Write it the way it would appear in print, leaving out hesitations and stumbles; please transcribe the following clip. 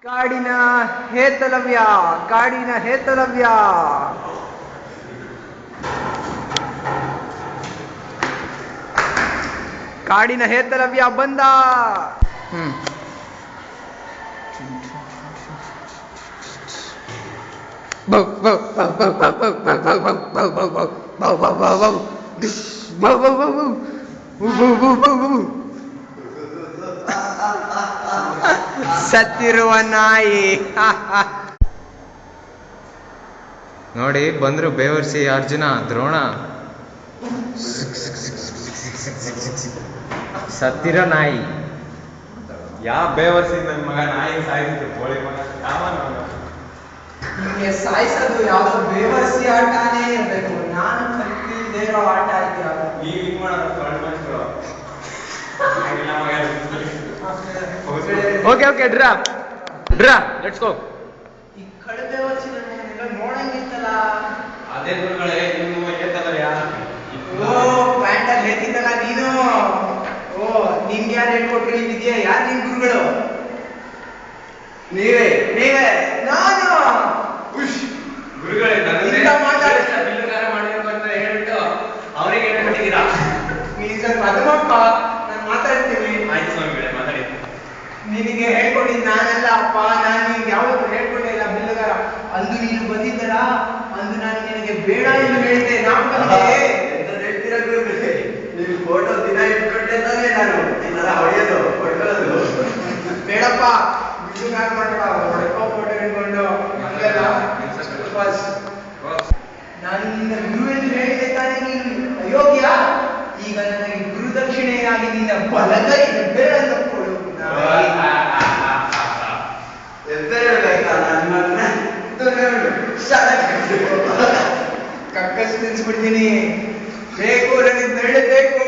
ಕಾಡಿನ ಹೇತಲವ್ಯ ಕಾಡಿನ ಹೇತಲವ್ಯ ಕಾಡಿನ ಹೇತಲವ್ಯ ಬಂದ. ಸತ್ತಿರುವ ನಾಯಿ. ನೋಡಿ ಬಂದ್ರು ಬೇವರ್ಸಿ ಅರ್ಜುನ ದ್ರೋಣ. ಸತ್ತಿರೋ ನಾಯಿ. ಯಾವ ಬೇವರ್ಸಿ ನನ್ನ ಮಗ ನಾಯಿ ಸಾಯಿಸಿದ್ರು ಕೋಳಿ ಮಗ ನಿಮಗೆ ಸಾಯಿಸೋದು ಯಾವ್ದೋ ಬೇವರ್ಸಿ ಆಟನೇ ಇರ್ಬೇಕು. ನಾನು ಕಲಿತಿಲ್ದೇ ಇರೋ ಆಟ ಇದೆಯಾ? ನೀವು ಹಿಂಗ್ ಮಾಡೋದು ಕಳ್ಳ ಮನುಷ್ಯರು. Okay draw let's go. ಈ ಕಳ್ಳ ಬೇವರ್ಸಿ ನನ್ನ ನೋಡಂಗಿತ್ತಲ್ಲ. ಅದೇ ಗುರುಗಳೇ ನಿಮ್ಮ ಏತಲ್ಲ ಓ ಪ್ಯಾಂಟಲ್ಲಿ ಹೇಗಿದ್ದಲ್ಲ ನೀನು. ಓ ನಿಮ್ಗೆ ಯಾರು ಹೇಳ್ಕೊಟ್ರು ಇದೆಯಾ? ಯಾರು ನಿಮ್ ಗುರುಗಳು? ನೀವೇ ನಾನು ಗುರುಗಳೇ ಇಂಥ ಮಾತಾಡಿ ಬಿಲ್ಲುಗಾರ ಮಾಡಬೇಕು ಅಂತ ಹೇಳ್ಬಿಟ್ಟು ಅವರಿಗೆ ಹೇಳ್ಕೊಟ್ಟಿದ್ದೀರಾ? ನೀನ್ ಸ್ವಲ್ಪ ಅದಮ್ಮಪ್ಪ, ನಾನು ಮಾತಾಡ್ತೀನಿ. ಆಯ್ತು ಸ್ವಾಮಿಗಳೇ ಮಾತಾಡಿ. ನಿನಗೆ ಹೇಳ್ಕೊಟ್ಟಿದ್ ನಾನಲ್ಲ ಅಪ್ಪ. ನಾನು ನಿನ್ಗೆ ಯಾವತ್ತೂ ಹೇಳ್ಕೊಟ್ಟೆ ಇಲ್ಲ ಬಿಲ್ಲುಗಾರ. ಅಂದು ನೀನು ಬಂದಿದ್ದಲ್ಲ, ಅಂದು ನಾನು ನಿನಗೆ ಬೇಡ ಎಂದು ಹೇಳಿದೆ. ಹೇಳ್ತೀರಾ ಗುರುಗಳೇ, ನೀವು ಫೋಟೋ ದಿನ ಇಟ್ಕೊಂಡೆ ತಾನೇ ನಾನು ಇನ್ನರ ಹೊಡೆಯೋದು ಹೊಡ್ಕೊಳ್ಳೋದು. ಬೇಡಪ್ಪ, ಬಿಲ್ಲುಗಾರ ಮಾಡಬೇಡ. ಹೊಡೆಕೋ ಫೋಟೋ ಇಟ್ಕೊಂಡು ಹಂಗಲ್ಲ. ನಾನು ನಿನ್ನ ಗುರು ಎಂದು ಹೇಳಿದೆ ತಾನೇ. ನೀನು ಅಯೋಗ್ಯ. ಈಗ ನನಗೆ ಗುರುದಕ್ಷಿಣೆಯಾಗಿ ನಿನ್ನ ಬಲಗೈ ಹೆಬ್ಬೆರಳನ್ನು ಕೊಡು. ಕಕ್ಕಸ್ ನಿಲ್ಸ್ಬಿಡ್ತೀನಿ. ಬೇಕು ನನಗೆ ಬೆರಳು ಬೇಕು.